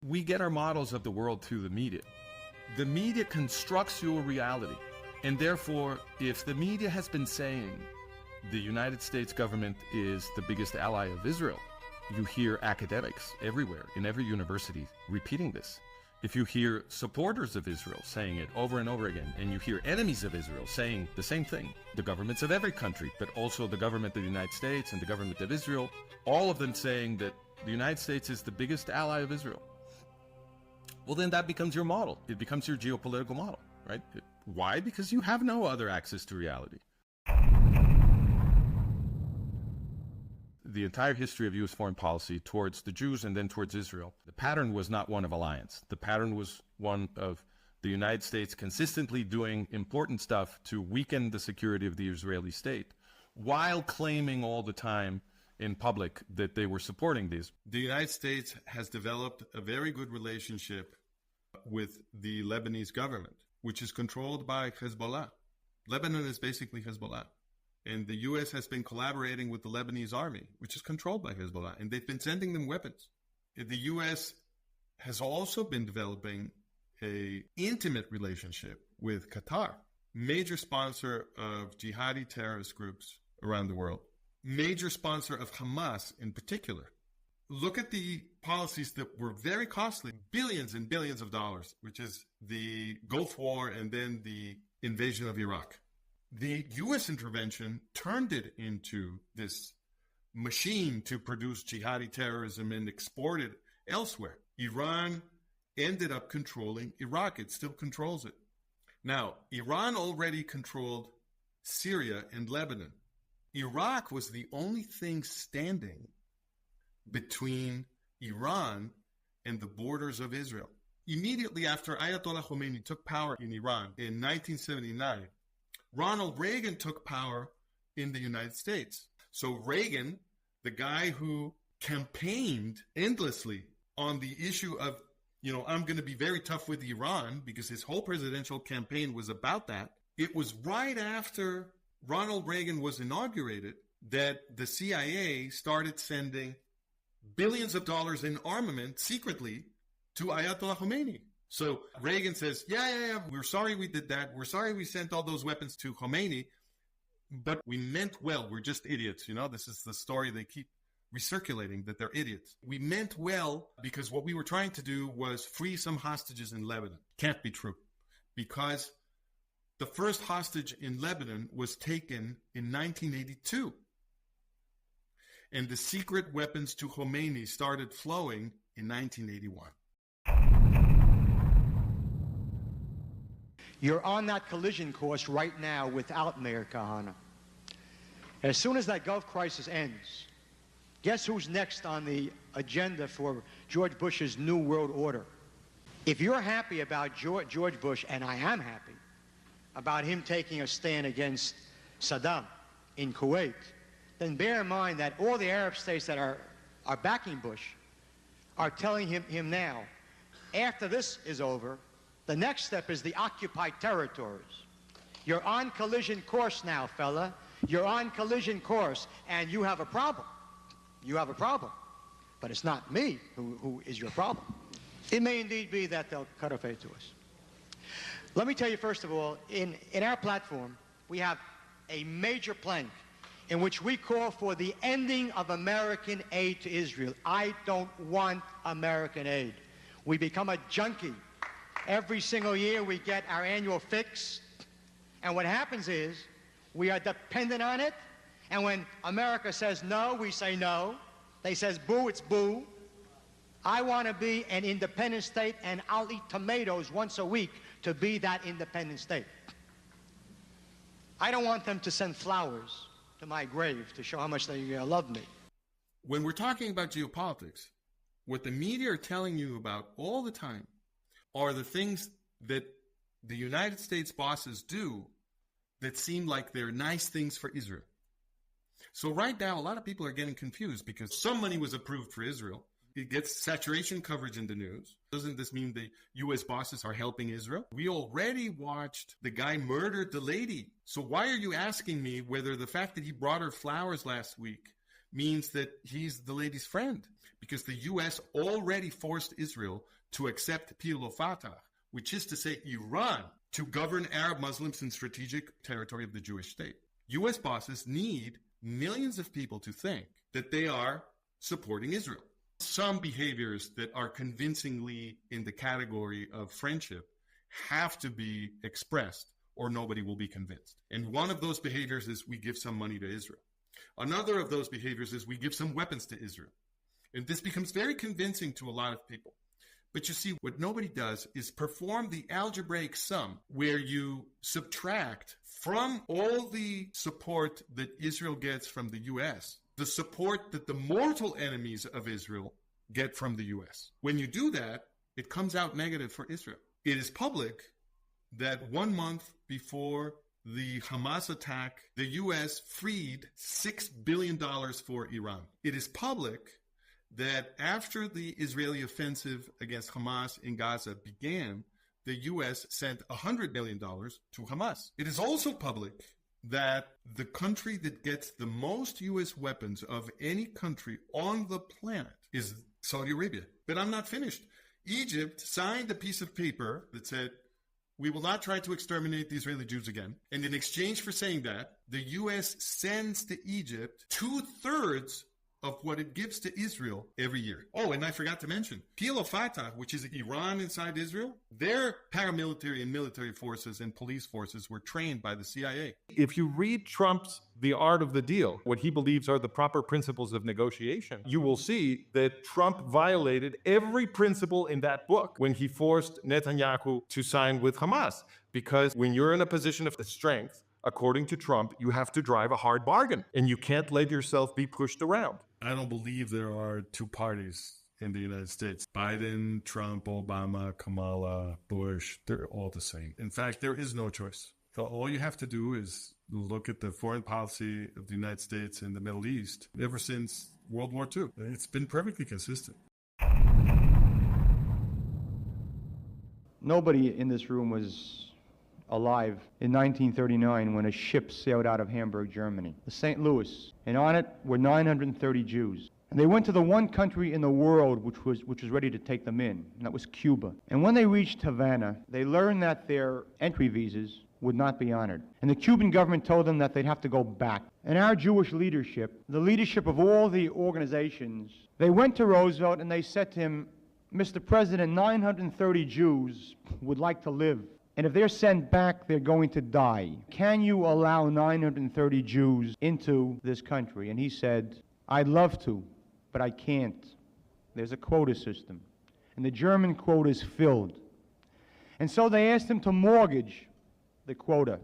We get our models of the world through the media. The media constructs your reality. And therefore, if the media has been saying the United States government is the biggest ally of Israel, you hear academics everywhere, in every university, repeating this. If you hear supporters of Israel saying it over and over again, and you hear enemies of Israel saying the same thing, the governments of every country, but also the government of the United States and the government of Israel, all of them saying that the United States is the biggest ally of Israel, well, then that becomes your model. It becomes your geopolitical model, right? Why? Because you have no other access to reality. The entire history of U.S. foreign policy towards the Jews and then towards Israel, the pattern was not one of alliance. The pattern was one of the United States consistently doing important stuff to weaken the security of the Israeli state, while claiming all the time in public that they were supporting these. The United States has developed a very good relationship with the Lebanese government, which is controlled by Hezbollah. Lebanon is basically Hezbollah. And the U.S. has been collaborating with the Lebanese army, which is controlled by Hezbollah, and they've been sending them weapons. The U.S. has also been developing an intimate relationship with Qatar, major sponsor of jihadi terrorist groups around the world, major sponsor of Hamas in particular. Look at the policies that were very costly, billions and billions of dollars, which is the Gulf War and then the invasion of Iraq. The U.S. intervention turned it into this machine to produce jihadi terrorism and export it elsewhere. Iran ended up controlling Iraq. It still controls it. Now, Iran already controlled Syria and Lebanon. Iraq was the only thing standing between Iran and the borders of Israel. Immediately after Ayatollah Khomeini took power in Iran in 1979, Ronald Reagan took power in the United States. So Reagan, the guy who campaigned endlessly on the issue of, I'm going to be very tough with Iran, because his whole presidential campaign was about that. It was right after Ronald Reagan was inaugurated that the CIA started sending billions of dollars in armament secretly to Ayatollah Khomeini. So Reagan says, yeah, we're sorry we did that. We're sorry we sent all those weapons to Khomeini, but we meant well. We're just idiots. This is the story they keep recirculating, that they're idiots. We meant well because what we were trying to do was free some hostages in Lebanon. Can't be true, because the first hostage in Lebanon was taken in 1982. And the secret weapons to Khomeini started flowing in 1981. You're on that collision course right now without Mayor Kahane. As soon as that Gulf crisis ends, guess who's next on the agenda for George Bush's New World Order? If you're happy about George Bush, and I am happy about him taking a stand against Saddam in Kuwait, then bear in mind that all the Arab states that are backing Bush are telling him now, after this is over, the next step is the occupied territories. You're on collision course now, fella. You're on collision course, and you have a problem. You have a problem. But it's not me who is your problem. It may indeed be that they'll cut off aid to us. Let me tell you, first of all, in our platform, we have a major plank in which we call for the ending of American aid to Israel. I don't want American aid. We become a junkie. Every single year we get our annual fix, and what happens is we are dependent on it, and when America says no, we say no. They says boo, it's boo. I want to be an independent state, and I'll eat tomatoes once a week to be that independent state. I don't want them to send flowers to my grave to show how much they love me. When we're talking about geopolitics, what the media are telling you about all the time are the things that the United States bosses do that seem like they're nice things for Israel. So right now, a lot of people are getting confused because some money was approved for Israel. It gets saturation coverage in the news. Doesn't this mean the U.S. bosses are helping Israel? We already watched the guy murder the lady. So why are you asking me whether the fact that he brought her flowers last week means that he's the lady's friend, because the U.S. already forced Israel to accept PLO Fatah, which is to say Iran, to govern Arab Muslims in strategic territory of the Jewish state. U.S. bosses need millions of people to think that they are supporting Israel. Some behaviors that are convincingly in the category of friendship have to be expressed, or nobody will be convinced. And one of those behaviors is we give some money to Israel. Another of those behaviors is we give some weapons to Israel. And this becomes very convincing to a lot of people. But you see, what nobody does is perform the algebraic sum where you subtract from all the support that Israel gets from the U.S., the support that the mortal enemies of Israel get from the U.S. When you do that, it comes out negative for Israel. It is public that 1 month before the Hamas attack, the U.S. freed $6 billion for Iran. It is public that after the Israeli offensive against Hamas in Gaza began, the U.S. sent $100 million to Hamas. It is also public that the country that gets the most U.S. weapons of any country on the planet is Saudi Arabia. But I'm not finished. Egypt signed a piece of paper that said, we will not try to exterminate the Israeli Jews again. And in exchange for saying that, the U.S. sends to Egypt 2/3 of what it gives to Israel every year. Oh, and I forgot to mention, PLO Fatah, which is Iran inside Israel, their paramilitary and military forces and police forces were trained by the CIA. If you read Trump's The Art of the Deal, what he believes are the proper principles of negotiation, you will see that Trump violated every principle in that book when he forced Netanyahu to sign with Hamas. Because when you're in a position of strength, according to Trump, you have to drive a hard bargain, and you can't let yourself be pushed around. I don't believe there are two parties in the United States. Biden, Trump, Obama, Kamala, Bush, they're all the same. In fact, there is no choice. All you have to do is look at the foreign policy of the United States in the Middle East ever since World War II. It's been perfectly consistent. Nobody in this room was alive in 1939 when a ship sailed out of Hamburg, Germany, the St. Louis, and on it were 930 Jews. And they went to the one country in the world which was ready to take them in, and that was Cuba. And when they reached Havana, they learned that their entry visas would not be honored. And the Cuban government told them that they'd have to go back. And our Jewish leadership, the leadership of all the organizations, they went to Roosevelt and they said to him, Mr. President, 930 Jews would like to live. And if they're sent back, they're going to die. Can you allow 930 Jews into this country? And he said, I'd love to, but I can't. There's a quota system. And the German quota is filled. And so they asked him to mortgage the quota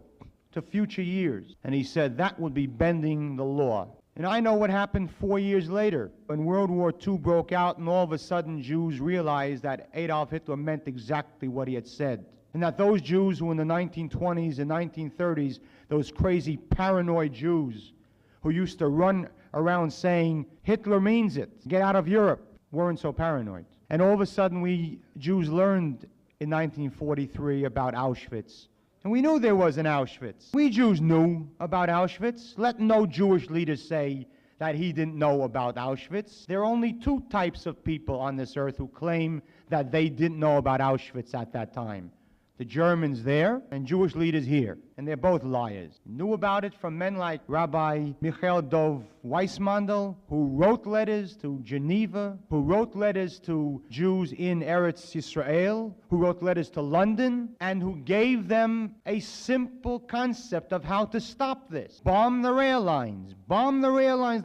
to future years. And he said that would be bending the law. And I know what happened 4 years later when World War II broke out and all of a sudden Jews realized that Adolf Hitler meant exactly what he had said. And that those Jews who in the 1920s and 1930s, those crazy paranoid Jews who used to run around saying, Hitler means it, get out of Europe, weren't so paranoid. And all of a sudden we Jews learned in 1943 about Auschwitz. And we knew there was an Auschwitz. We Jews knew about Auschwitz. Let no Jewish leader say that he didn't know about Auschwitz. There are only two types of people on this earth who claim that they didn't know about Auschwitz at that time. The Germans there and Jewish leaders here. And they're both liars. Knew about it from men like Rabbi Michael Dov Weissmandel, who wrote letters to Geneva, who wrote letters to Jews in Eretz Yisrael, who wrote letters to London, and who gave them a simple concept of how to stop this. Bomb the rail lines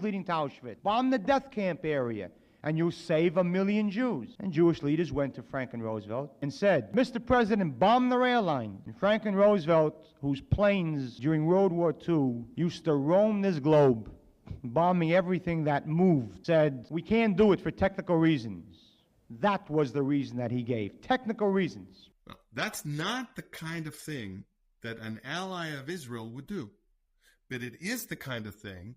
leading to Auschwitz. Bomb the death camp area. And you save 1 million Jews. And Jewish leaders went to Franklin Roosevelt and said, Mr. President, bomb the rail line. And Franklin Roosevelt, whose planes during World War II used to roam this globe, bombing everything that moved, said, we can't do it for technical reasons. That was the reason that he gave, technical reasons. Well, that's not the kind of thing that an ally of Israel would do. But it is the kind of thing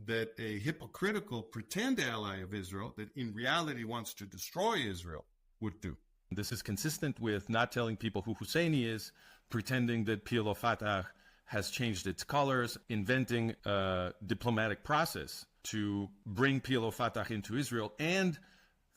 that a hypocritical pretend ally of Israel that in reality wants to destroy Israel would do. This is consistent with not telling people who Husseini is, pretending that PLO Fatah has changed its colors, inventing a diplomatic process to bring PLO Fatah into Israel and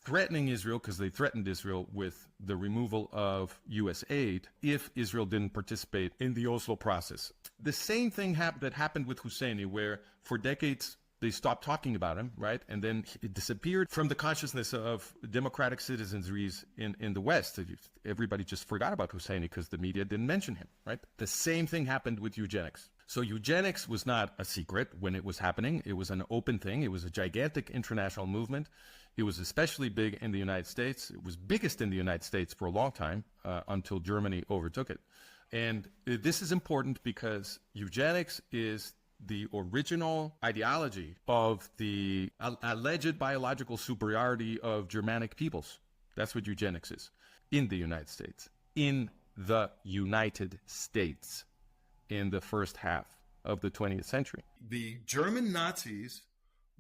threatening Israel, because they threatened Israel with the removal of U.S. aid if Israel didn't participate in the Oslo process. The same thing that happened with Husseini, where for decades they stopped talking about him, right? And then it disappeared from the consciousness of democratic citizenry in the West. Everybody just forgot about Husseini because the media didn't mention him, right? The same thing happened with eugenics. So eugenics was not a secret when it was happening. It was an open thing. It was a gigantic international movement. It was especially big in the United States. It was biggest in the United States for a long time until Germany overtook it. And this is important because eugenics is the original ideology of the alleged biological superiority of Germanic peoples. That's what eugenics is in the United States. In the United States in the first half of the 20th century. The German Nazis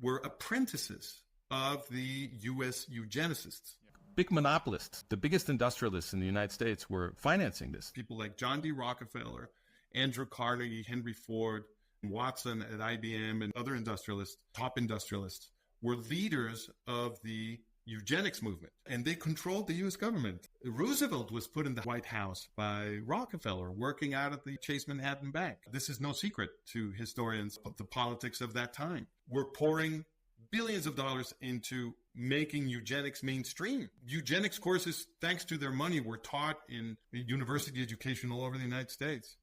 were apprentices of the U.S. eugenicists. Big monopolists, the biggest industrialists in the United States were financing this. People like John D. Rockefeller, Andrew Carnegie, Henry Ford, Watson at IBM, and other industrialists, top industrialists, were leaders of the eugenics movement, and they controlled the U.S. government. Roosevelt was put in the White House by Rockefeller, working out of the Chase Manhattan Bank. This is no secret to historians of the politics of that time. We're pouring billions of dollars into making eugenics mainstream. Eugenics courses, thanks to their money, were taught in university education all over the United States,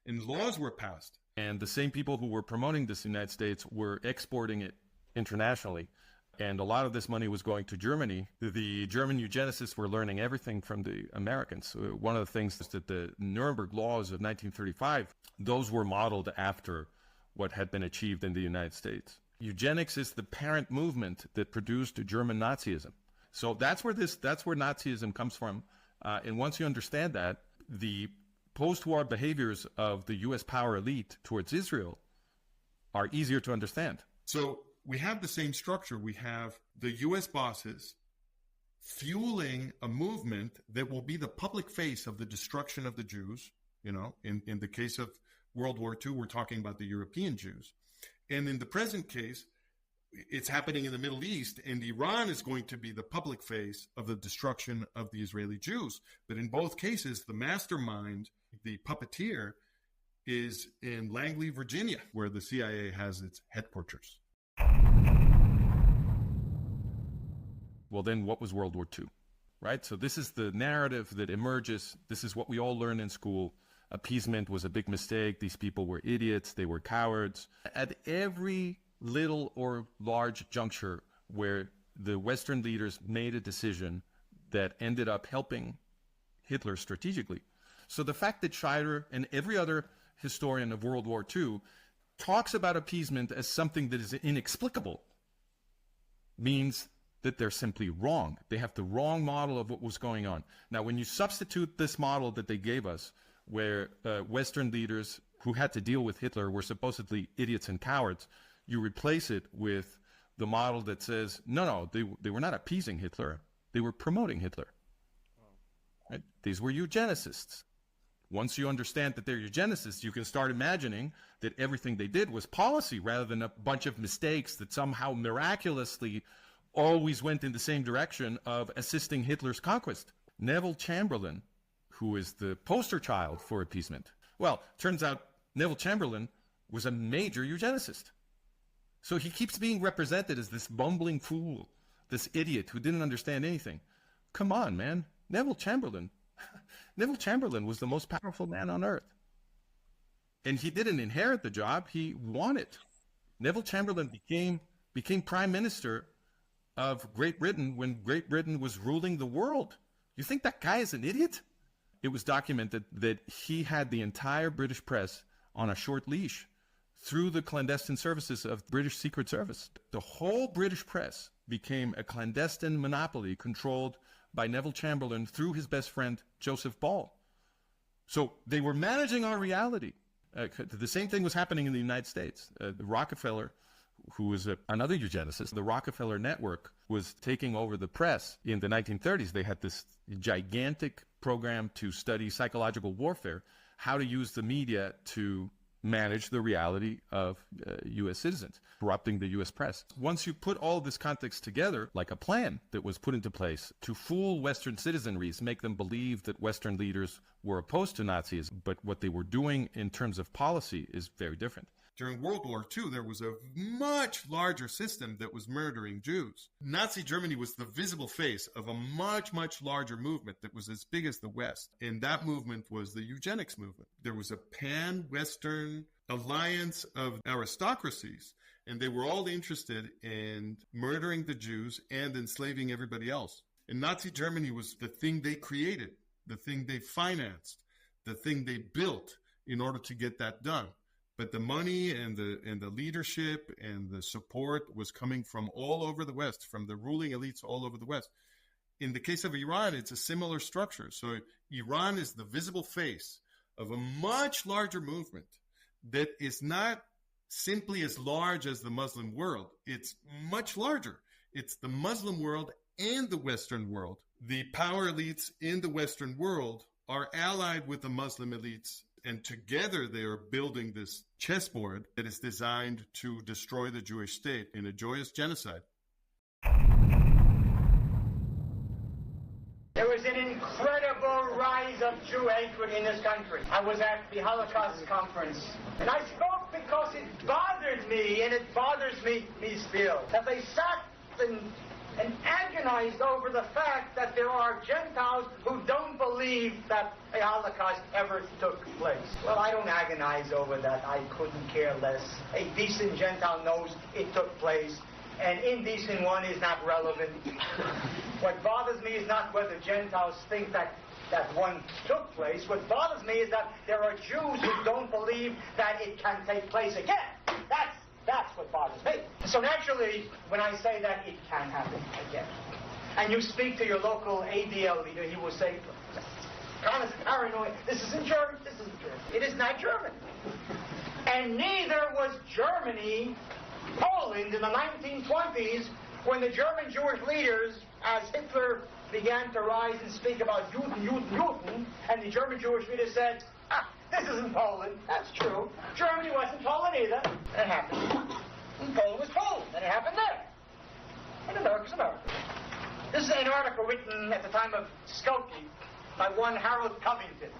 and laws were passed. And the same people who were promoting this in the United States were exporting it internationally. And a lot of this money was going to Germany. The German eugenicists were learning everything from the Americans. One of the things is that the Nuremberg laws of 1935, those were modeled after what had been achieved in the United States. Eugenics is the parent movement that produced German Nazism. So that's where Nazism comes from. And once you understand that, the post-war behaviors of the U.S. power elite towards Israel are easier to understand. So we have the same structure. We have the U.S. bosses fueling a movement that will be the public face of the destruction of the Jews. You know, in the case of World War II, we're talking about the European Jews. And in the present case, it's happening in the Middle East, and Iran is going to be the public face of the destruction of the Israeli Jews. But in both cases, the mastermind, the puppeteer, is in Langley, Virginia, where the CIA has its headquarters. Well, then what was World War II, right? So this is the narrative that emerges. This is what we all learn in school. Appeasement was a big mistake. These people were idiots. They were cowards. At every little or large juncture where the Western leaders made a decision that ended up helping Hitler strategically. So the fact that Scheider and every other historian of World War II talks about appeasement as something that is inexplicable means that they're simply wrong. They have the wrong model of what was going on. Now, when you substitute this model that they gave us, where Western leaders who had to deal with Hitler were supposedly idiots and cowards, you replace it with the model that says, no, they were not appeasing Hitler. They were promoting Hitler. Right? These were eugenicists. Once you understand that they're eugenicists, you can start imagining that everything they did was policy rather than a bunch of mistakes that somehow miraculously always went in the same direction of assisting Hitler's conquest. Neville Chamberlain, who is the poster child for appeasement. Well, turns out Neville Chamberlain was a major eugenicist. So he keeps being represented as this bumbling fool, this idiot who didn't understand anything. Come on, man. Neville Chamberlain was the most powerful man on earth. And he didn't inherit the job, he won it. Neville Chamberlain became prime minister of Great Britain when Great Britain was ruling the world. You think that guy is an idiot? It was documented that he had the entire British press on a short leash through the clandestine services of British Secret Service. The whole British press became a clandestine monopoly controlled by Neville Chamberlain through his best friend, Joseph Ball. So they were managing our reality. The same thing was happening in the United States. Rockefeller, who was another eugenicist, the Rockefeller Network was taking over the press in the 1930s. They had this gigantic program to study psychological warfare, how to use the media to manage the reality of U.S. citizens, corrupting the U.S. press. Once you put all this context together, like a plan that was put into place to fool Western citizenries, make them believe that Western leaders were opposed to Nazism, but what they were doing in terms of policy is very different. During World War II, there was a much larger system that was murdering Jews. Nazi Germany was the visible face of a much, much larger movement that was as big as the West. And that movement was the eugenics movement. There was a pan-Western alliance of aristocracies, and they were all interested in murdering the Jews and enslaving everybody else. And Nazi Germany was the thing they created, the thing they financed, the thing they built in order to get that done. But the money and the leadership and the support was coming from all over the West, from the ruling elites all over the West. In the case of Iran, it's a similar structure. So Iran is the visible face of a much larger movement that is not simply as large as the Muslim world. It's much larger. It's the Muslim world and the Western world. The power elites in the Western world are allied with the Muslim elites, and together they are building this chessboard that is designed to destroy the Jewish state in a joyous genocide. There was an incredible rise of Jew hatred in this country. I was at the Holocaust conference, and I spoke because it bothered me, and it bothers me still, that they sat and agonized over the fact that there are Gentiles who don't believe that a Holocaust ever took place. Well, I don't agonize over that. I couldn't care less. A decent Gentile knows it took place. An indecent one is not relevant. What bothers me is not whether Gentiles think that one took place. What bothers me is that there are Jews who don't believe that it can take place again. That's what bothers me. So naturally, when I say that it can happen again, and you speak to your local ADL leader, he will say, Kahanist is paranoid. This isn't German. This isn't German. It is not German. And neither was Germany, Poland in the 1920s, when the German Jewish leaders, as Hitler began to rise and speak about Juden, and the German Jewish leaders said, this isn't Poland. That's true. Germany wasn't Poland either. And it happened. And Poland was Poland. And it happened there. And America's America. This is an article written at the time of Skokie by one Harold Covington,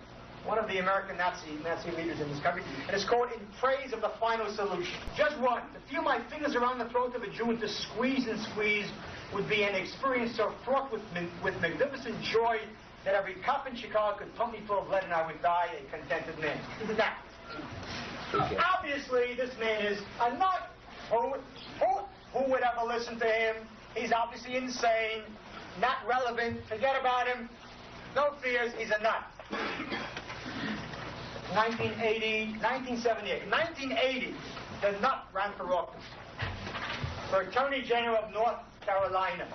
one of the American Nazi leaders in this country. And it's called In Praise of the Final Solution. Just one. To feel my fingers around the throat of a Jew and to squeeze and squeeze would be an experience so fraught with magnificent joy that every cop in Chicago could pump me full of lead and I would die a contented man. Now, obviously, this man is a nut. Who would ever listen to him? He's obviously insane, not relevant. Forget about him. No fears. He's a nut. 1978. 1980, the nut ran for office for Attorney General of North Carolina.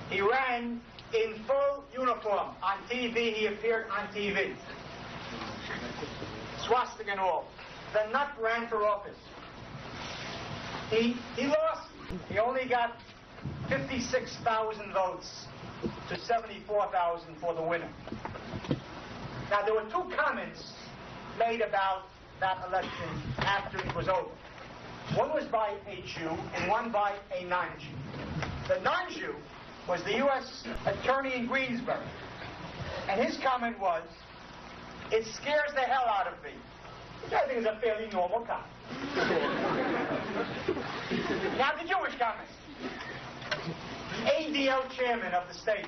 He ran in full uniform. On TV, he appeared on TV. Swastika and all. The nut ran for office. He lost. He only got 56,000 votes to 74,000 for the winner. Now, there were two comments made about that election after it was over. One was by a Jew and one by a non-Jew. The non-Jew was the U.S. attorney in Greensboro. And his comment was, it scares the hell out of me. Which I think is a fairly normal comment. Now the Jewish comment. ADL chairman of the state,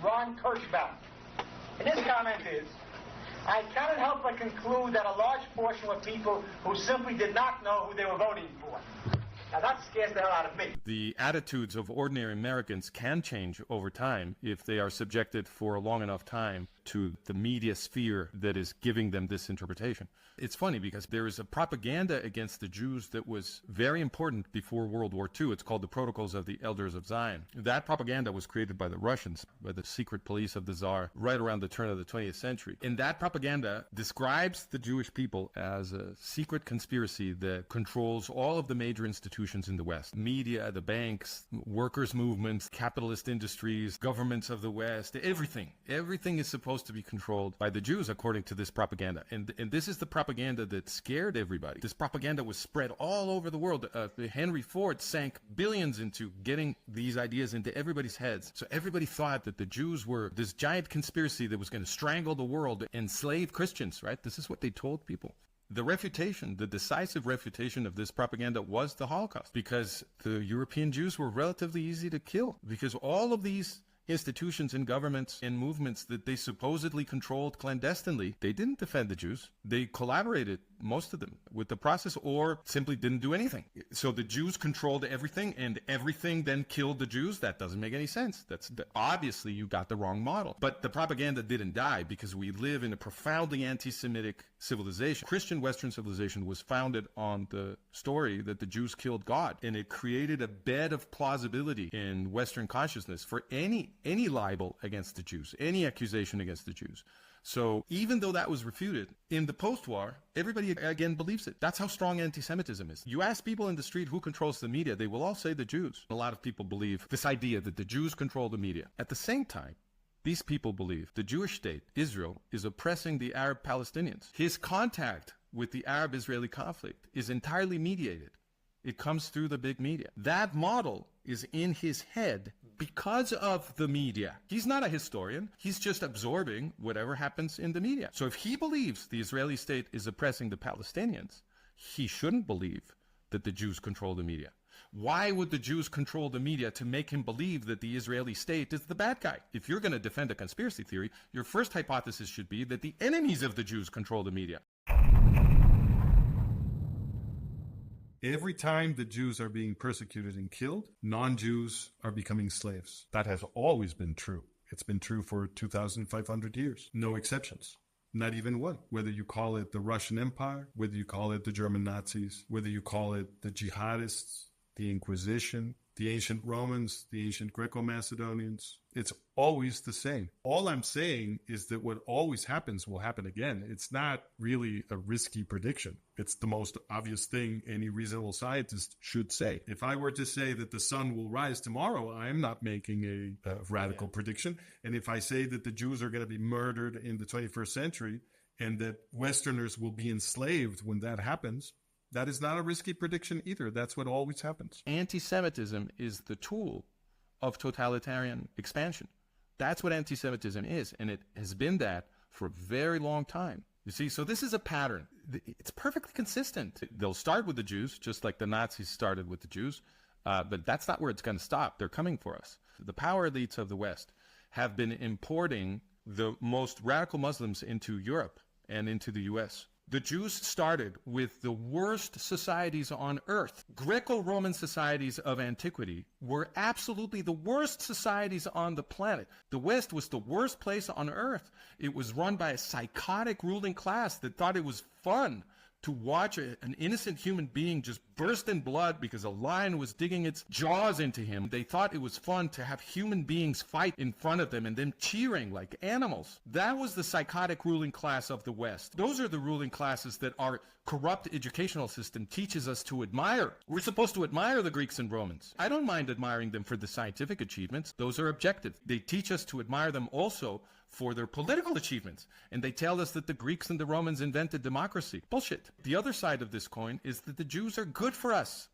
Ron Kirschbaum. And his comment is, I cannot help but conclude that a large portion were people who simply did not know who they were voting for. Now that scares the hell out of me. The attitudes of ordinary Americans can change over time if they are subjected for a long enough time to the media sphere that is giving them this interpretation. It's funny because there is a propaganda against the Jews that was very important before World War II. It's called the Protocols of the Elders of Zion. That propaganda was created by the Russians, by the secret police of the Tsar, right around the turn of the 20th century. And that propaganda describes the Jewish people as a secret conspiracy that controls all of the major institutions in the West. Media, the banks, workers' movements, capitalist industries, governments of the West, everything. Everything is supposed supposed to be controlled by the Jews, according to this propaganda. And this is the propaganda that scared everybody. This propaganda was spread all over the world. Henry Ford sank billions into getting these ideas into everybody's heads. So everybody thought that the Jews were this giant conspiracy that was going to strangle the world, enslave Christians, right? This is what they told people. The refutation, the decisive refutation of this propaganda was the Holocaust, because the European Jews were relatively easy to kill, because all of these institutions and governments and movements that they supposedly controlled clandestinely, they didn't defend the Jews. They collaborated, most of them, with the process, or simply didn't do anything. So the Jews controlled everything, and everything then killed the Jews. That doesn't make any sense. Obviously you got the wrong model. But the propaganda didn't die, because we live in a profoundly anti-Semitic civilization. Christian Western civilization was founded on the story that the Jews killed God, and it created a bed of plausibility in Western consciousness for any libel against the Jews, any accusation against the Jews. So even though that was refuted, in the post-war, everybody again believes it. That's how strong anti-Semitism is. You ask people in the street who controls the media, they will all say the Jews. A lot of people believe this idea that the Jews control the media. At the same time, these people believe the Jewish state, Israel, is oppressing the Arab Palestinians. His contact with the Arab-Israeli conflict is entirely mediated. It comes through the big media. That model is in his head because of the media. He's not a historian. He's just absorbing whatever happens in the media. So if he believes the Israeli state is oppressing the Palestinians, he shouldn't believe that the Jews control the media. Why would the Jews control the media to make him believe that the Israeli state is the bad guy? If you're going to defend a conspiracy theory, your first hypothesis should be that the enemies of the Jews control the media. Every time the Jews are being persecuted and killed, non-Jews are becoming slaves. That has always been true. It's been true for 2,500 years. No exceptions. Not even one. Whether you call it the Russian Empire, whether you call it the German Nazis, whether you call it the jihadists, the Inquisition, the ancient Romans, the ancient Greco-Macedonians, it's always the same. All I'm saying is that what always happens will happen again. It's not really a risky prediction. It's the most obvious thing any reasonable scientist should say. If I were to say that the sun will rise tomorrow, I'm not making a radical prediction. And if I say that the Jews are going to be murdered in the 21st century and that Westerners will be enslaved when that happens, that is not a risky prediction either. That's what always happens. Anti-Semitism is the tool of totalitarian expansion. That's what anti-Semitism is, and it has been that for a very long time. You see, so this is a pattern. It's perfectly consistent. They'll start with the Jews, just like the Nazis started with the Jews, but that's not where it's going to stop. They're coming for us. The power elites of the West have been importing the most radical Muslims into Europe and into the U.S. The Jews started with the worst societies on earth. Greco-Roman societies of antiquity were absolutely the worst societies on the planet. The West was the worst place on earth. It was run by a psychotic ruling class that thought it was fun to watch an innocent human being just burst in blood because a lion was digging its jaws into him. They thought it was fun to have human beings fight in front of them and them cheering like animals. That was the psychotic ruling class of the West. Those are the ruling classes that our corrupt educational system teaches us to admire. We're supposed to admire the Greeks and Romans. I don't mind admiring them for the scientific achievements. Those are objective. They teach us to admire them also for their political achievements. And they tell us that the Greeks and the Romans invented democracy. Bullshit. The other side of this coin is that the Jews are good for us.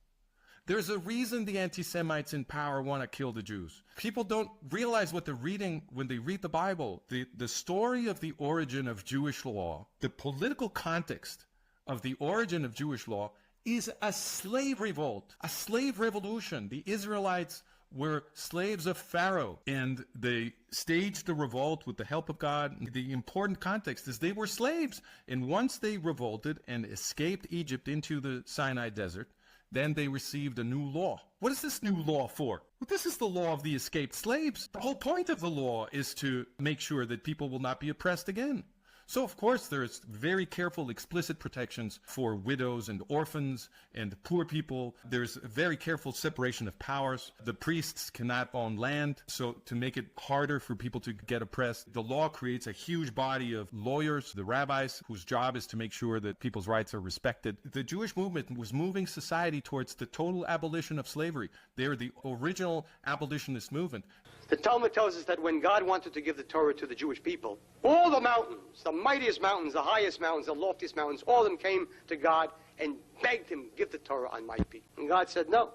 There's a reason the anti-Semites in power want to kill the Jews. People don't realize what they're reading when they read the Bible. The story of the origin of Jewish law, the political context of the origin of Jewish law is a slave revolt, a slave revolution. The Israelites were slaves of Pharaoh, and they staged a revolt with the help of God. The important context is they were slaves, and once they revolted and escaped Egypt into the Sinai desert, then they received a new law. What is this new law for? Well, this is the law of the escaped slaves. The whole point of the law is to make sure that people will not be oppressed again. So, of course, there's very careful, explicit protections for widows and orphans and poor people. There's a very careful separation of powers. The priests cannot own land, so to make it harder for people to get oppressed, the law creates a huge body of lawyers, the rabbis, whose job is to make sure that people's rights are respected. The Jewish movement was moving society towards the total abolition of slavery. They're the original abolitionist movement. The Talmud tells us that when God wanted to give the Torah to the Jewish people, all the mountains, the mightiest mountains, the highest mountains, the loftiest mountains, all of them came to God and begged him, give the Torah on my people. And God said, no,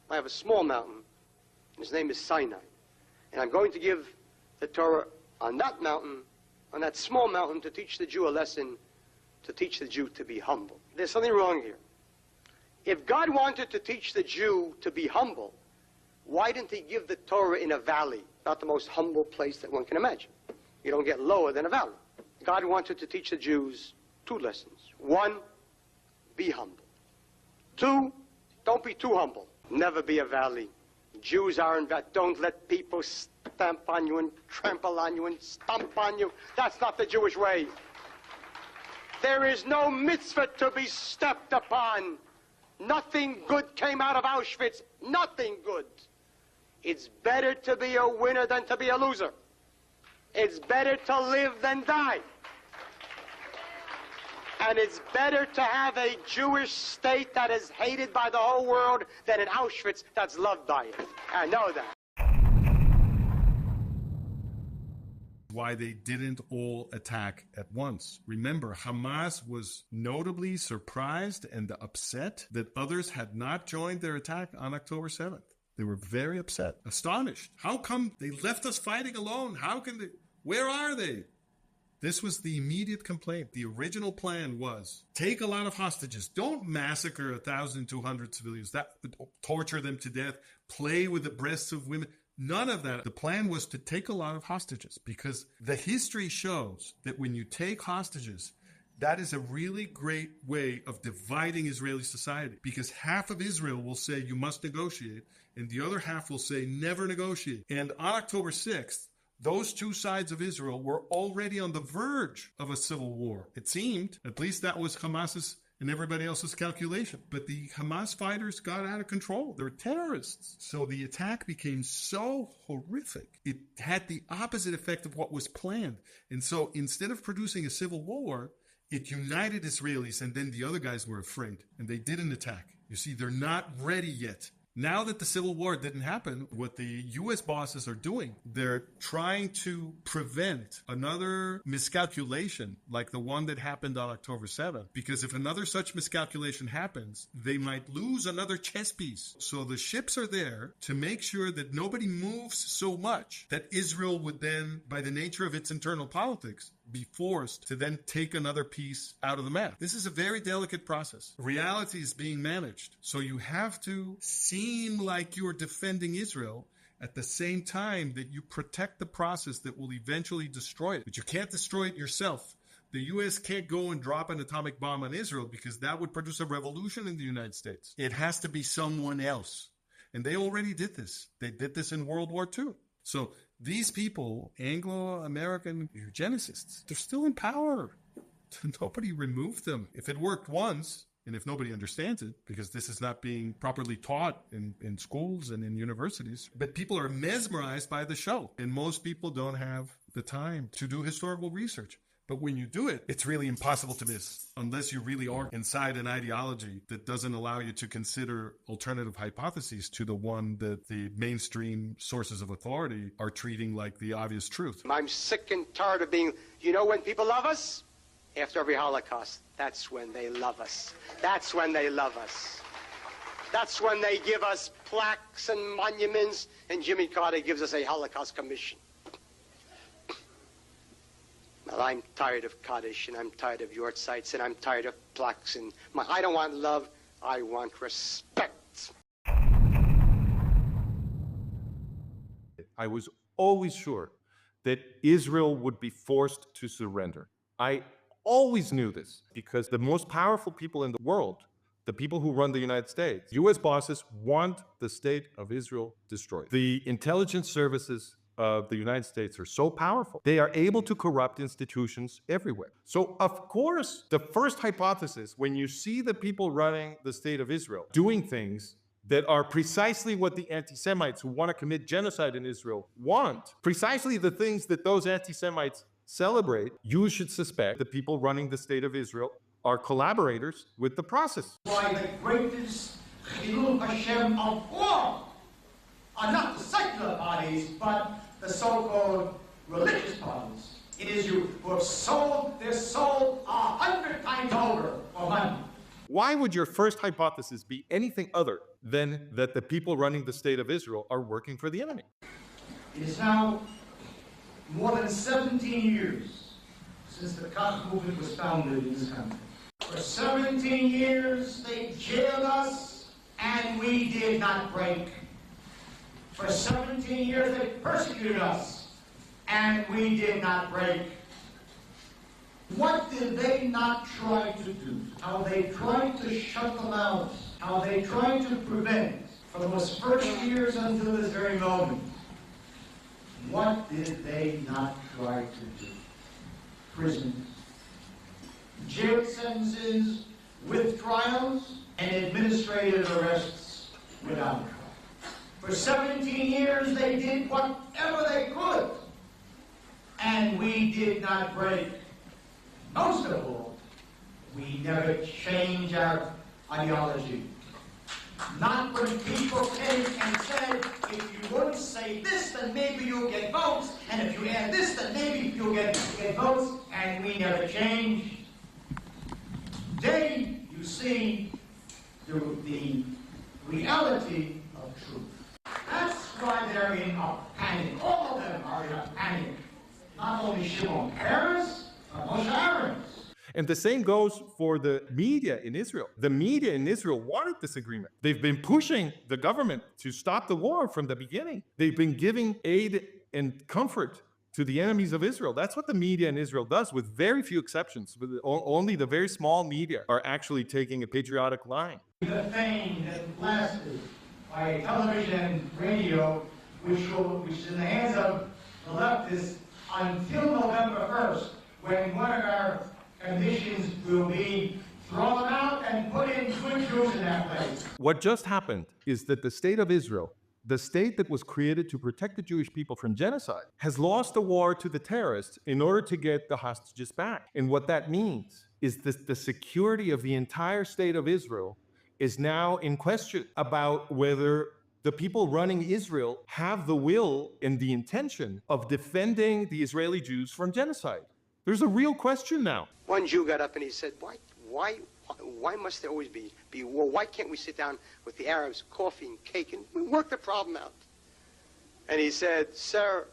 I have a small mountain, and his name is Sinai. And I'm going to give the Torah on that mountain, on that small mountain, to teach the Jew a lesson, to teach the Jew to be humble. There's something wrong here. If God wanted to teach the Jew to be humble, why didn't he give the Torah in a valley, not the most humble place that one can imagine? You don't get lower than a valley. God wanted to teach the Jews two lessons. One, be humble. Two, don't be too humble. Never be a valley. Jews aren't that. Don't let people stamp on you and trample on you and stomp on you. That's not the Jewish way. There is no mitzvah to be stepped upon. Nothing good came out of Auschwitz. Nothing good. It's better to be a winner than to be a loser. It's better to live than die. And it's better to have a Jewish state that is hated by the whole world than an Auschwitz that's loved by it. I know that. Why they didn't all attack at once. Remember, Hamas was notably surprised and upset that others had not joined their attack on October 7th. They were very upset, astonished. How come they left us fighting alone? How can they? Where are they? This was the immediate complaint. The original plan was take a lot of hostages. Don't massacre 1,200 civilians. That would torture them to death. Play with the breasts of women. None of that. The plan was to take a lot of hostages because the history shows that when you take hostages, that is a really great way of dividing Israeli society because half of Israel will say you must negotiate and the other half will say never negotiate. And on October 6th, those two sides of Israel were already on the verge of a civil war. It seemed, at least that was Hamas's and everybody else's calculation. But the Hamas fighters got out of control. They're terrorists. So the attack became so horrific. It had the opposite effect of what was planned. And so instead of producing a civil war, it united Israelis, and then the other guys were afraid, and they didn't attack. You see, they're not ready yet. Now that the Civil War didn't happen, what the U.S. bosses are doing, they're trying to prevent another miscalculation like the one that happened on October 7th. Because if another such miscalculation happens, they might lose another chess piece. So the ships are there to make sure that nobody moves so much that Israel would then, by the nature of its internal politics, be forced to then take another piece out of the map. This is a very delicate process. Reality is being managed. So you have to seem like you're defending Israel at the same time that you protect the process that will eventually destroy it. But you can't destroy it yourself. The U.S. can't go and drop an atomic bomb on Israel because that would produce a revolution in the United States. It has to be someone else. And they already did this. They did this in World War II. So these people, Anglo-American eugenicists, they're still in power. Nobody removed them. If it worked once, and if nobody understands it, because this is not being properly taught in schools and in universities, but people are mesmerized by the show. And most people don't have the time to do historical research. But when you do it, it's really impossible to miss, unless you really are inside an ideology that doesn't allow you to consider alternative hypotheses to the one that the mainstream sources of authority are treating like the obvious truth. I'm sick and tired of being, you know when people love us? After every Holocaust. That's when they love us. That's when they love us. That's when they give us plaques and monuments, and Jimmy Carter gives us a Holocaust commission. Well, I'm tired of Kaddish, and I'm tired of Yortzites, and I'm tired of plaques. And I don't want love, I want respect. I was always sure that Israel would be forced to surrender. I always knew this because the most powerful people in the world, the people who run the United States, U.S. bosses want the state of Israel destroyed. The intelligence services of the United States are so powerful, they are able to corrupt institutions everywhere. So, of course, the first hypothesis, when you see the people running the state of Israel doing things that are precisely what the anti-Semites who want to commit genocide in Israel want, precisely the things that those anti-Semites celebrate, you should suspect the people running the state of Israel are collaborators with the process. Why the greatest Chilul Hashem of all are not the secular parties, but the so-called religious parties in Israel who have sold their soul 100 times over for money. Why would your first hypothesis be anything other than that the people running the state of Israel are working for the enemy? It is now more than 17 years since the Kahane movement was founded in this country. For 17 years, they jailed us, and we did not break. For 17 years, they persecuted us, and we did not break. What did they not try to do? How they tried to shut them out. How they tried to prevent, from those first years until this very moment. What did they not try to do? Prisons, jail sentences with trials, and administrative arrests without trial. For 17 years, they did whatever they could, and we did not break. Most of all, we never change our ideology. Not when people came and said, if you wouldn't say this, then maybe you'll get votes, and if you add this, then maybe you'll get votes, and we never changed. Today, you see the reality of truth. That's why they're in a panic. All of them are in a panic. Not only Shimon Peres, but Moshe Aaron. And the same goes for the media in Israel. The media in Israel wanted this agreement. They've been pushing the government to stop the war from the beginning. They've been giving aid and comfort to the enemies of Israel. That's what the media in Israel does, with very few exceptions. Only the very small media are actually taking a patriotic line. The fame that lasted by television and radio, which is in the hands of the leftists until November 1st, when one of our conditions will be throw them out and put in good Jews in that place. What just happened is that the state of Israel, the state that was created to protect the Jewish people from genocide, has lost the war to the terrorists in order to get the hostages back. And what that means is that the security of the entire state of Israel is now in question about whether the people running Israel have the will and the intention of defending the Israeli Jews from genocide. There's a real question now. One Jew got up and he said, why must there always be war? Why can't we sit down with the Arabs, coffee and cake, and we work the problem out? And he said, sir,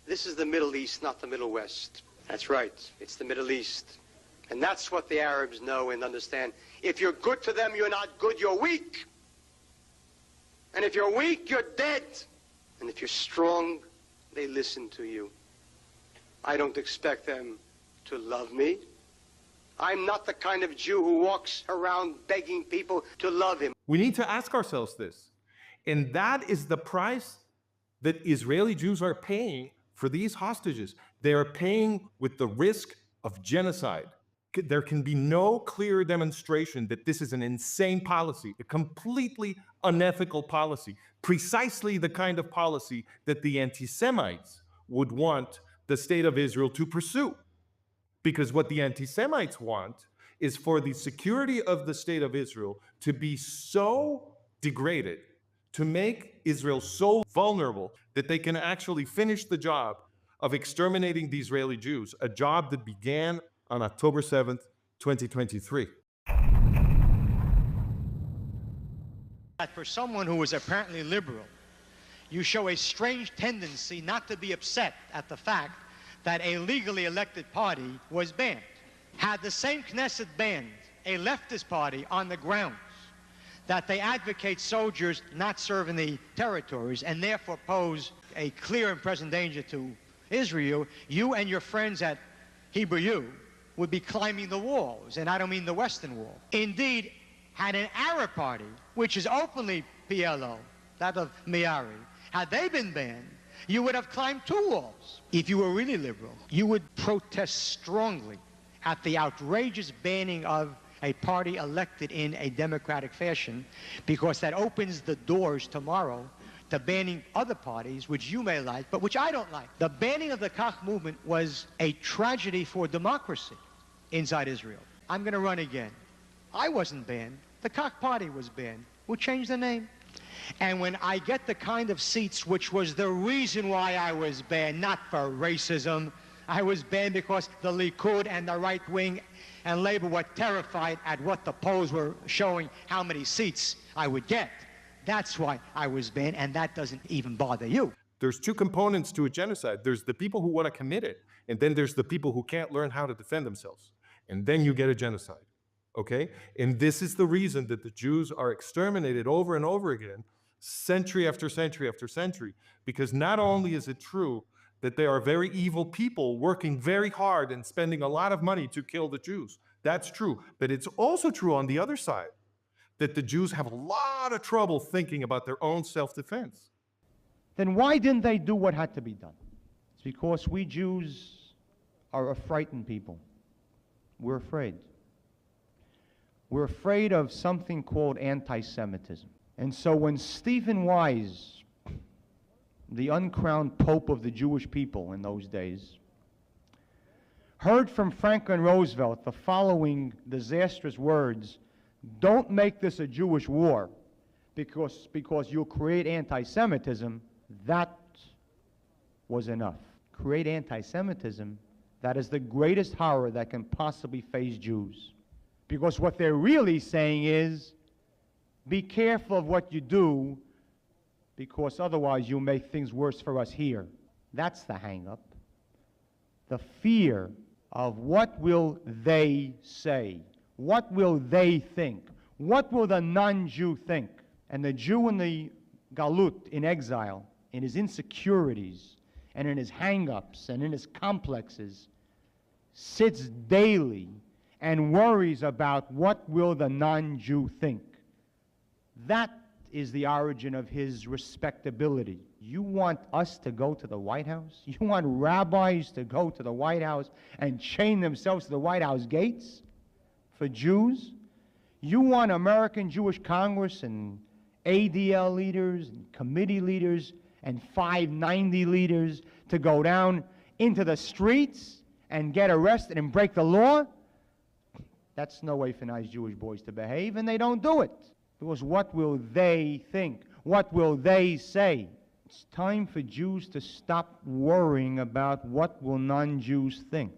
this is the Middle East, not the Middle West. That's right, it's the Middle East. And that's what the Arabs know and understand. If you're good to them, you're not good, you're weak. And if you're weak, you're dead. And if you're strong, they listen to you. I don't expect them to love me. I'm not the kind of Jew who walks around begging people to love him. We need to ask ourselves this. And that is the price that Israeli Jews are paying for these hostages. They are paying with the risk of genocide. There can be no clearer demonstration that this is an insane policy, a completely unethical policy, precisely the kind of policy that the anti-Semites would want the state of Israel to pursue. Because what the anti-Semites want is for the security of the state of Israel to be so degraded, to make Israel so vulnerable that they can actually finish the job of exterminating the Israeli Jews, a job that began on October 7th, 2023. That for someone who is apparently liberal, you show a strange tendency not to be upset at the fact that a legally elected party was banned. Had the same Knesset banned a leftist party on the grounds that they advocate soldiers not serving the territories and therefore pose a clear and present danger to Israel, you and your friends at Hebrew U would be climbing the walls, and I don't mean the Western Wall. Indeed, had an Arab party, which is openly PLO, that of Miari, had they been banned, you would have climbed 2 walls. If you were really liberal, you would protest strongly at the outrageous banning of a party elected in a democratic fashion, because that opens the doors tomorrow to banning other parties, which you may like, but which I don't like. The banning of the Kach movement was a tragedy for democracy inside Israel. I'm going to run again. I wasn't banned. The Kach party was banned. We'll change the name. And when I get the kind of seats, which was the reason why I was banned, not for racism, I was banned because the Likud and the right wing and Labor were terrified at what the polls were showing, how many seats I would get. That's why I was banned, and that doesn't even bother you. There's 2 components to a genocide. There's the people who want to commit it, and then there's the people who can't learn how to defend themselves. And then you get a genocide, okay? And this is the reason that the Jews are exterminated over and over again, century after century after century, because not only is it true that they are very evil people working very hard and spending a lot of money to kill the Jews. That's true. But it's also true on the other side that the Jews have a lot of trouble thinking about their own self-defense. Then why didn't they do what had to be done? It's because we Jews are a frightened people. We're afraid. We're afraid of something called anti-Semitism. And so when Stephen Wise, the uncrowned Pope of the Jewish people in those days, heard from Franklin Roosevelt the following disastrous words, "Don't make this a Jewish war because you'll create anti-Semitism," that was enough. Create anti-Semitism, that is the greatest horror that can possibly face Jews. Because what they're really saying is, be careful of what you do, because otherwise you'll make things worse for us here. That's the hang-up. The fear of what will they say? What will they think? What will the non-Jew think? And the Jew in the Galut, in exile, in his insecurities, and in his hang-ups, and in his complexes, sits daily and worries about what will the non-Jew think. That is the origin of his respectability. You want us to go to the White House? You want rabbis to go to the White House and chain themselves to the White House gates for Jews? You want American Jewish Congress and ADL leaders and committee leaders and 590 leaders to go down into the streets and get arrested and break the law? That's no way for nice Jewish boys to behave, and they don't do it. Because what will they think? What will they say? It's time for Jews to stop worrying about what will non-Jews think.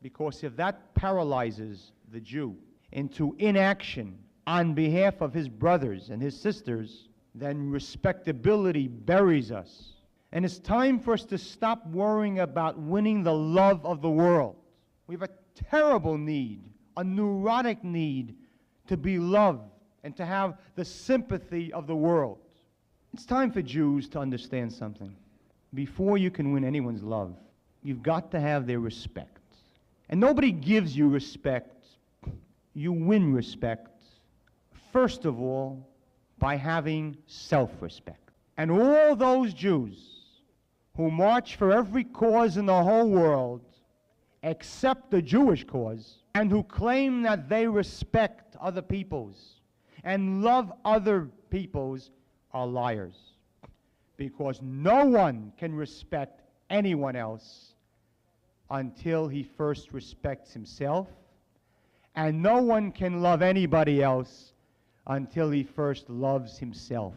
Because if that paralyzes the Jew into inaction on behalf of his brothers and his sisters, then respectability buries us. And it's time for us to stop worrying about winning the love of the world. We have a terrible need, a neurotic need to be loved and to have the sympathy of the world. It's time for Jews to understand something. Before you can win anyone's love, you've got to have their respect. And nobody gives you respect. You win respect, first of all, by having self-respect. And all those Jews who march for every cause in the whole world, except the Jewish cause, and who claim that they respect other peoples and love other peoples, are liars. Because no one can respect anyone else until he first respects himself, and no one can love anybody else until he first loves himself.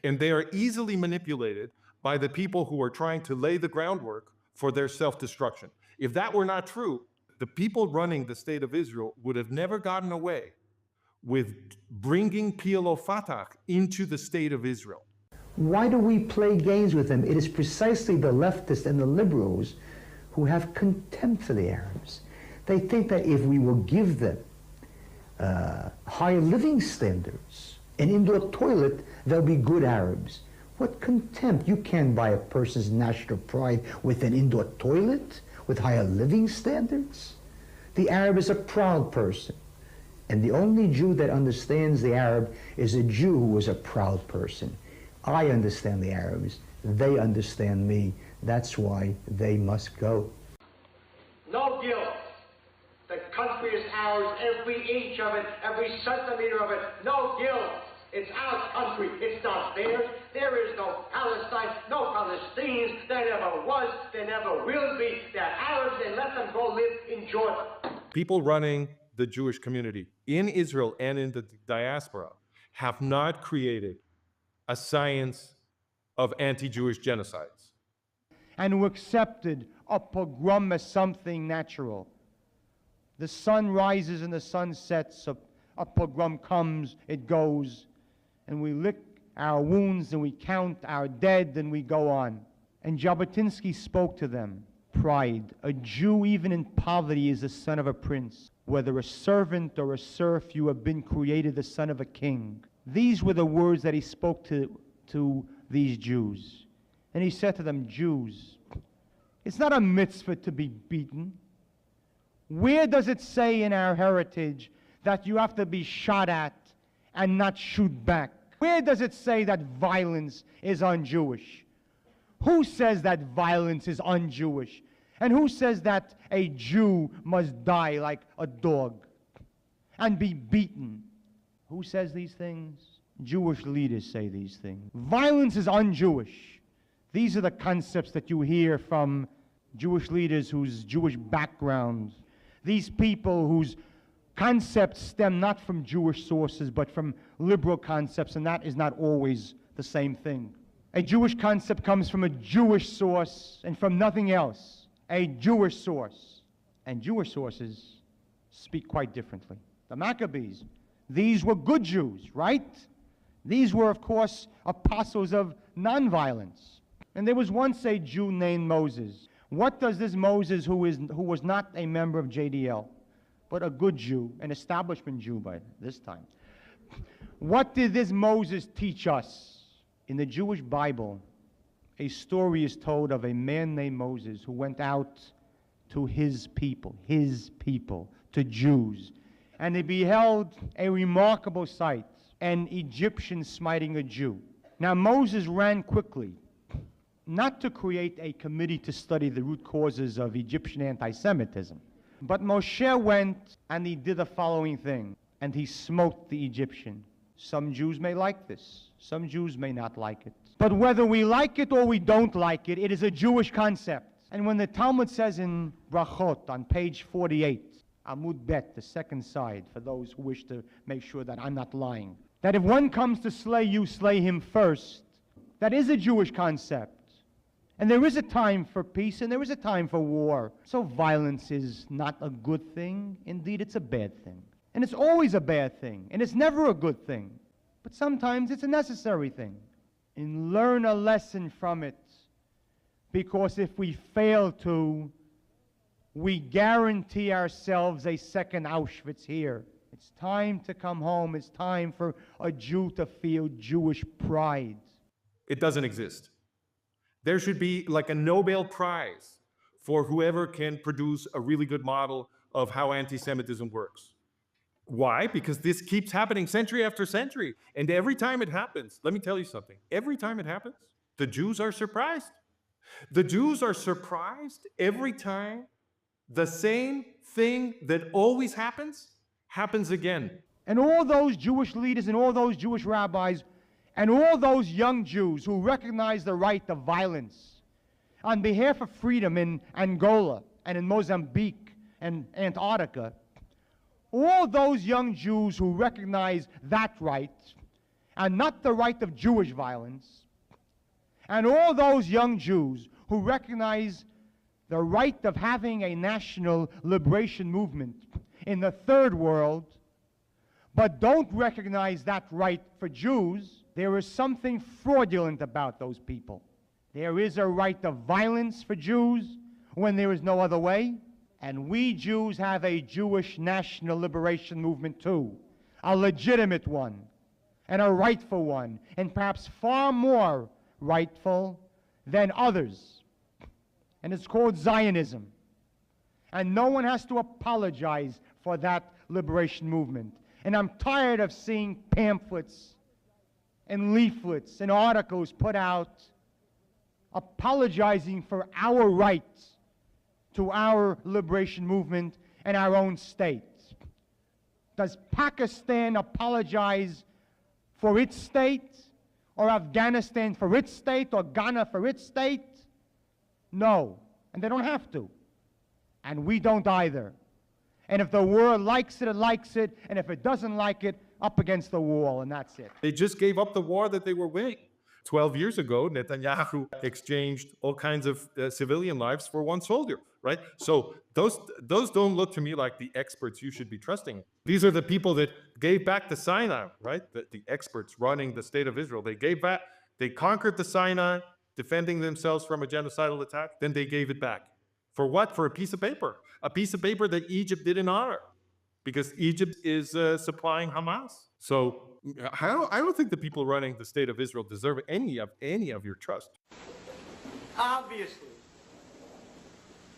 And they are easily manipulated by the people who are trying to lay the groundwork for their self-destruction. If that were not true, the people running the state of Israel would have never gotten away with bringing PLO Fatah into the state of Israel. Why do we play games with them? It is precisely the leftists and the liberals who have contempt for the Arabs. They think that if we will give them higher living standards, an indoor toilet, they'll be good Arabs. What contempt! You can't buy a person's national pride with an indoor toilet, with higher living standards. The Arab is a proud person. And the only Jew that understands the Arab is a Jew who is a proud person. I understand the Arabs They understand me. That's why they must go. No guilt. The country is ours, every inch of it, every centimeter of it. No guilt. It's our country. It's not theirs. There is no Palestine, no Palestinians. There never was. There never will be. They're Arabs, and let them go live in Jordan. People running the Jewish community in Israel and in the diaspora have not created a science of anti-Jewish genocides. And who accepted a pogrom as something natural. The sun rises and the sun sets, a pogrom comes, it goes, and we lick our wounds and we count our dead and we go on. And Jabotinsky spoke to them. Pride. A Jew, even in poverty, is the son of a prince. Whether a servant or a serf, you have been created the son of a king. These were the words that he spoke to these Jews. And he said to them, Jews, it's not a mitzvah to be beaten. Where does it say in our heritage that you have to be shot at and not shoot back? Where does it say that violence is un-Jewish? Who says that violence is un-Jewish? And who says that a Jew must die like a dog and be beaten? Who says these things? Jewish leaders say these things. Violence is un-Jewish. These are the concepts that you hear from Jewish leaders whose Jewish backgrounds. These people whose concepts stem not from Jewish sources, but from liberal concepts, and that is not always the same thing. A Jewish concept comes from a Jewish source and from nothing else. A Jewish source. And Jewish sources speak quite differently. The Maccabees, these were good Jews, right? These were, of course, apostles of nonviolence. And there was once a Jew named Moses. What does this Moses, who was not a member of JDL, but a good Jew, an establishment Jew by this time, what did this Moses teach us? In the Jewish Bible, a story is told of a man named Moses who went out to his people, to Jews, and they beheld a remarkable sight, an Egyptian smiting a Jew. Now Moses ran quickly, not to create a committee to study the root causes of Egyptian anti-Semitism, but Moshe went and he did the following thing, and he smote the Egyptian. Some Jews may like this, some Jews may not like it. But whether we like it or we don't like it, it is a Jewish concept. And when the Talmud says in Brachot on page 48, Amud Bet, the second side, for those who wish to make sure that I'm not lying, that if one comes to slay you, slay him first, that is a Jewish concept. And there is a time for peace and there is a time for war. So violence is not a good thing. Indeed, it's a bad thing. And it's always a bad thing. And it's never a good thing. But sometimes it's a necessary thing. And learn a lesson from it. Because if we fail to, we guarantee ourselves a second Auschwitz here. It's time to come home. It's time for a Jew to feel Jewish pride. It doesn't exist. There should be like a Nobel Prize for whoever can produce a really good model of how anti-Semitism works. Why? Because this keeps happening century after century. And every time it happens, let me tell you something, every time it happens, the Jews are surprised. The Jews are surprised every time the same thing that always happens again. And all those Jewish leaders and all those Jewish rabbis and all those young Jews who recognize the right of violence on behalf of freedom in Angola and in Mozambique and Antarctica, all those young Jews who recognize that right and not the right of Jewish violence, and all those young Jews who recognize the right of having a national liberation movement in the third world, but don't recognize that right for Jews, there is something fraudulent about those people. There is a right of violence for Jews when there is no other way, and we Jews have a Jewish national liberation movement too, a legitimate one, and a rightful one, and perhaps far more rightful than others. And it's called Zionism. And no one has to apologize for that liberation movement. And I'm tired of seeing pamphlets and leaflets and articles put out apologizing for our rights to our liberation movement and our own state? Does Pakistan apologize for its state, or Afghanistan for its state, or Ghana for its state? No, and they don't have to. And we don't either. And if the world likes it, it likes it, and if it doesn't like it, up against the wall, and that's it. They just gave up the war that they were winning. 12 years ago, Netanyahu exchanged all kinds of civilian lives for one soldier, right? So those don't look to me like the experts you should be trusting. These are the people that gave back the Sinai, right? The experts running the state of Israel. They gave back, they conquered the Sinai, defending themselves from a genocidal attack, then they gave it back. For what? For a piece of paper. A piece of paper that Egypt didn't honor, because Egypt is supplying Hamas. So I don't think the people running the state of Israel deserve any of your trust. Obviously,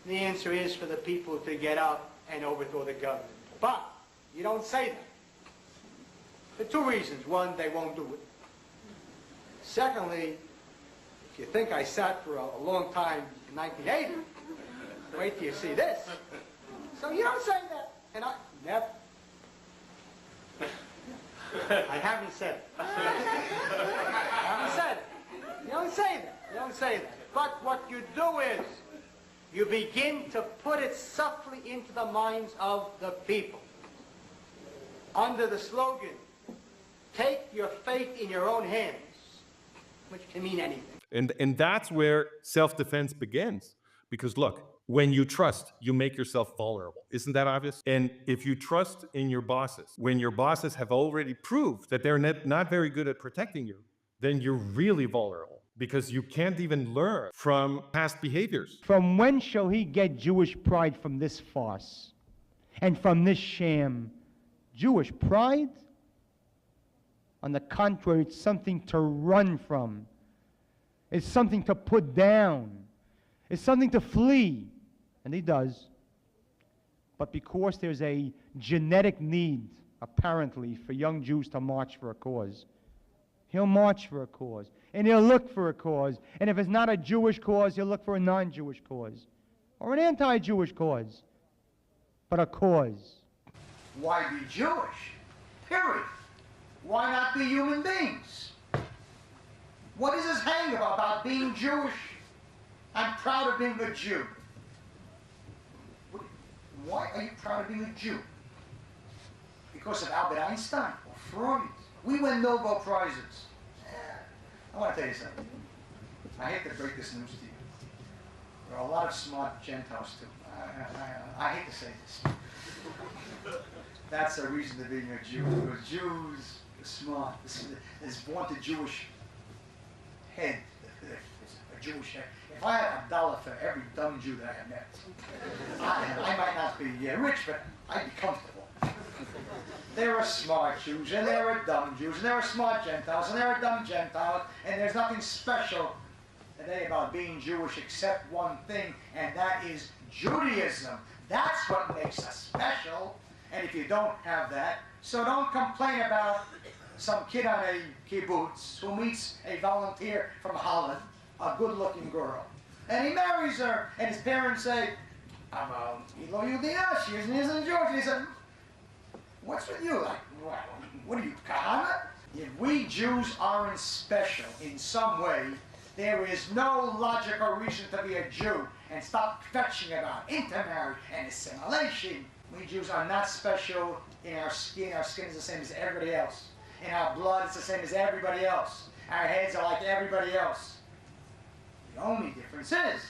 the answer is for the people to get up and overthrow the government. But you don't say that. For two reasons. One, they won't do it. Secondly, if you think I sat for a long time in 1980, wait till you see this. So you don't say that. And I never. I haven't said it. I haven't said it. You don't say that. You don't say that. But what you do is you begin to put it subtly into the minds of the people. Under the slogan, take your fate in your own hands, which can mean anything. And that's where self-defense begins. Because look, when you trust, you make yourself vulnerable. Isn't that obvious? And if you trust in your bosses, when your bosses have already proved that they're not very good at protecting you, then you're really vulnerable, because you can't even learn from past behaviors. From when shall he get Jewish pride from this farce and from this sham? Jewish pride? On the contrary, it's something to run from. It's something to put down. It's something to flee. And he does. But because there's a genetic need, apparently, for young Jews to march for a cause, he'll march for a cause. And he'll look for a cause. And if it's not a Jewish cause, he'll look for a non-Jewish cause. Or an anti-Jewish cause. But a cause. Why be Jewish? Period. Why not be human beings? What is this hang about being Jewish? I'm proud of being a Jew. Why are you proud of being a Jew? Because of Albert Einstein or Freud? We win Nobel Prizes. I want to tell you something. I hate to break this news to you. There are a lot of smart Gentiles too. I hate to say this. That's a reason to being a Jew. Because Jews are smart. There's born to Jewish head. A Jewish head. If I had $1 for every dumb Jew that I met, I might not be rich, but I'd be comfortable. There are smart Jews, and there are dumb Jews, and there are smart Gentiles, and there are dumb Gentiles, and there's nothing special today about being Jewish except one thing, and that is Judaism. That's what makes us special, and if you don't have that, so don't complain about some kid on a kibbutz who meets a volunteer from Holland, a good-looking girl, and he marries her, and his parents say, she isn't Jewish. And he said, what's with you? Like, what are you, Kahane? If we Jews aren't special in some way, there is no logic or reason to be a Jew, and stop fetching about intermarriage and assimilation. We Jews are not special in our skin. Our skin is the same as everybody else. In our blood, it's the same as everybody else. Our heads are like everybody else. The only difference is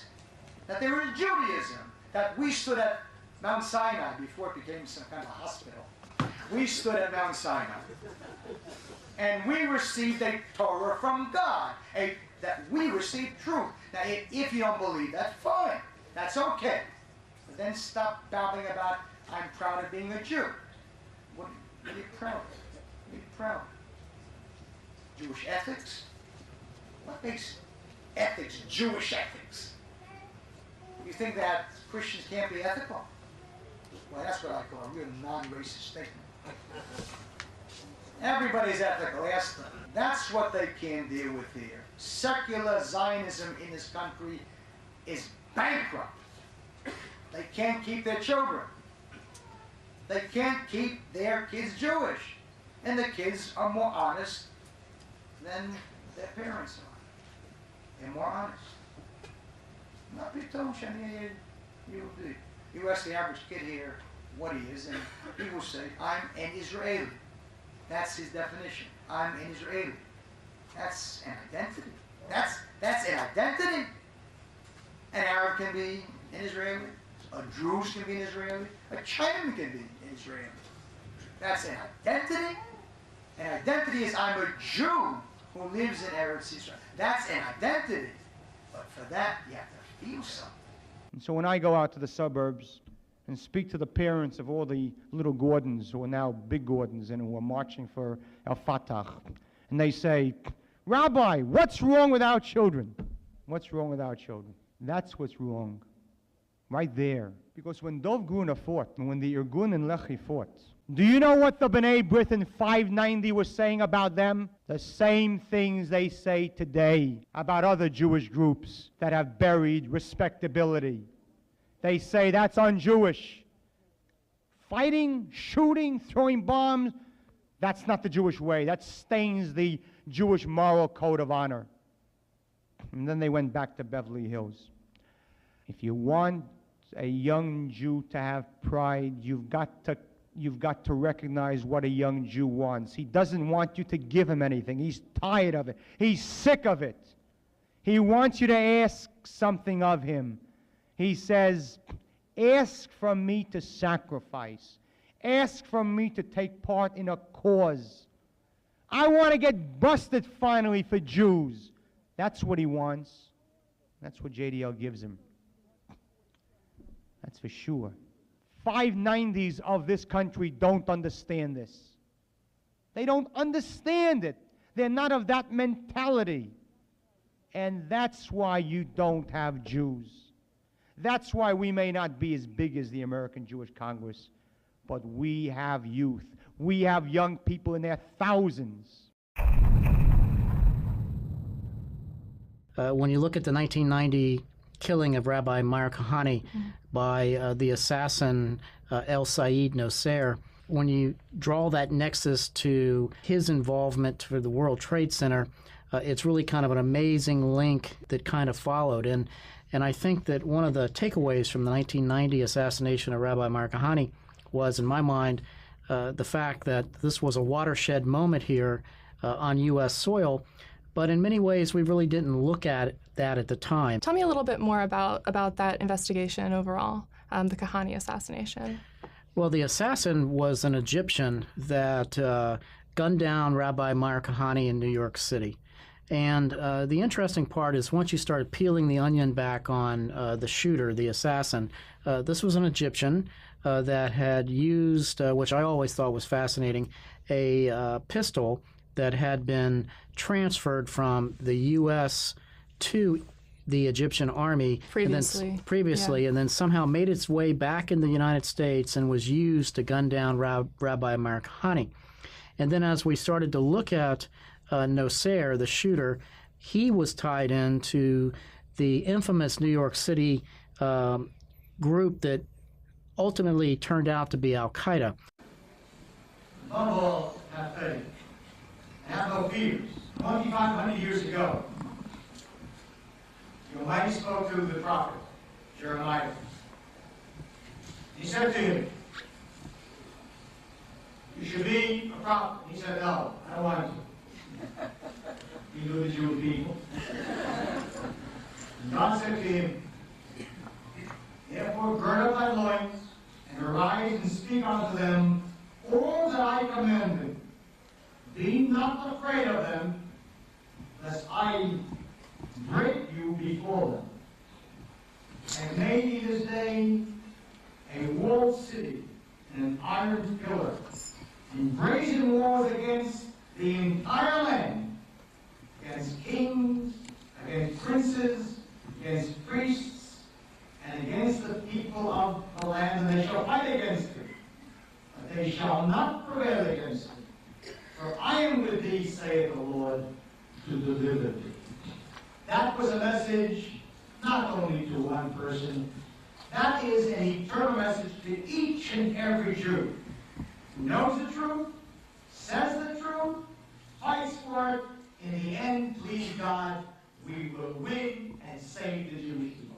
that there is Judaism, that we stood at Mount Sinai before it became some kind of a hospital. We stood at Mount Sinai. And we received a Torah from God, that we received truth. Now, if you don't believe that, fine. That's okay. But then stop babbling about, I'm proud of being a Jew. What are you proud of? What are you proud of? Jewish ethics? What makes ethics Jewish ethics? You think that Christians can't be ethical? Well, that's what I call a real non-racist statement. Everybody's ethical. Ask them. That's what they can't deal with here. Secular Zionism in this country is bankrupt. They can't keep their children. They can't keep their kids Jewish. And the kids are more honest than their parents are. They're more honest. You ask the average kid here what he is, and he will say, I'm an Israeli. That's his definition. I'm an Israeli. That's an identity. That's an identity. An Arab can be an Israeli. A Druze can be an Israeli. A Chinaman can be an Israeli. That's an identity. An identity is I'm a Jew who lives in Eretz Yisrael. That's an identity. But for that, you have to feel something. And so when I go out to the suburbs and speak to the parents of all the little Gordons who are now big Gordons and who are marching for Al-Fatah, and they say, Rabbi, what's wrong with our children? What's wrong with our children? That's what's wrong. Right there. Because when Dov Gruna fought, and when the Irgun and Lehi fought, do you know what the B'nai B'rith in 590 was saying about them? The same things they say today about other Jewish groups that have buried respectability. They say that's un-Jewish. Fighting, shooting, throwing bombs, that's not the Jewish way. That stains the Jewish moral code of honor. And then they went back to Beverly Hills. If you want a young Jew to have pride, you've got to recognize what a young Jew wants. He doesn't want you to give him anything. He's tired of it. He's sick of it. He wants you to ask something of him. He says, ask from me to sacrifice. Ask from me to take part in a cause. I want to get busted finally for Jews. That's what he wants. That's what JDL gives him. That's for sure. 590s of this country don't understand this. They don't understand it. They're not of that mentality. And that's why you don't have Jews. That's why we may not be as big as the American Jewish Congress, but we have youth. We have young people in their thousands. When you look at the 1990 killing of Rabbi Meir Kahane by the assassin El Said Nosser, when you draw that nexus to his involvement for the World Trade Center, it's really kind of an amazing link that kind of followed. And I think that one of the takeaways from the 1990 assassination of Rabbi Meir Kahane was, in my mind, the fact that this was a watershed moment here on U.S. soil. But in many ways, we really didn't look at that at the time. Tell me a little bit more about that investigation overall, the Kahane assassination. Well, the assassin was an Egyptian that gunned down Rabbi Meir Kahane in New York City. And the interesting part is once you started peeling the onion back on the shooter, the assassin, this was an Egyptian that had used, which I always thought was fascinating, a pistol that had been transferred from the U.S. to the Egyptian army previously, and then somehow made its way back in the United States and was used to gun down Rabbi Meir Kahane. And then as we started to look at Nosser, the shooter, he was tied into the infamous New York City group that ultimately turned out to be Al-Qaeda. Above all, have faith. Have no fears. 2,500 years ago, the Almighty spoke to the prophet, Jeremiah. He said to him, you should be a prophet. He said, no, I don't want to. He knew the Jewish people. And God said to him, therefore gird up thy loins, and arise and speak unto them all that I command thee. Be not afraid of them, lest I break you before them. And make thee this day a walled city and an iron pillar, in brazen wars against the entire land, against kings, against princes, against priests, and against the people of the land, and they shall fight against thee, but they shall not prevail against thee. For I am with thee, saith the Lord, to deliver thee. That was a message not only to one person, that is an eternal message to each and every Jew who knows the truth, says the truth, fights for it. In the end, please God, we will win and save the Jewish people.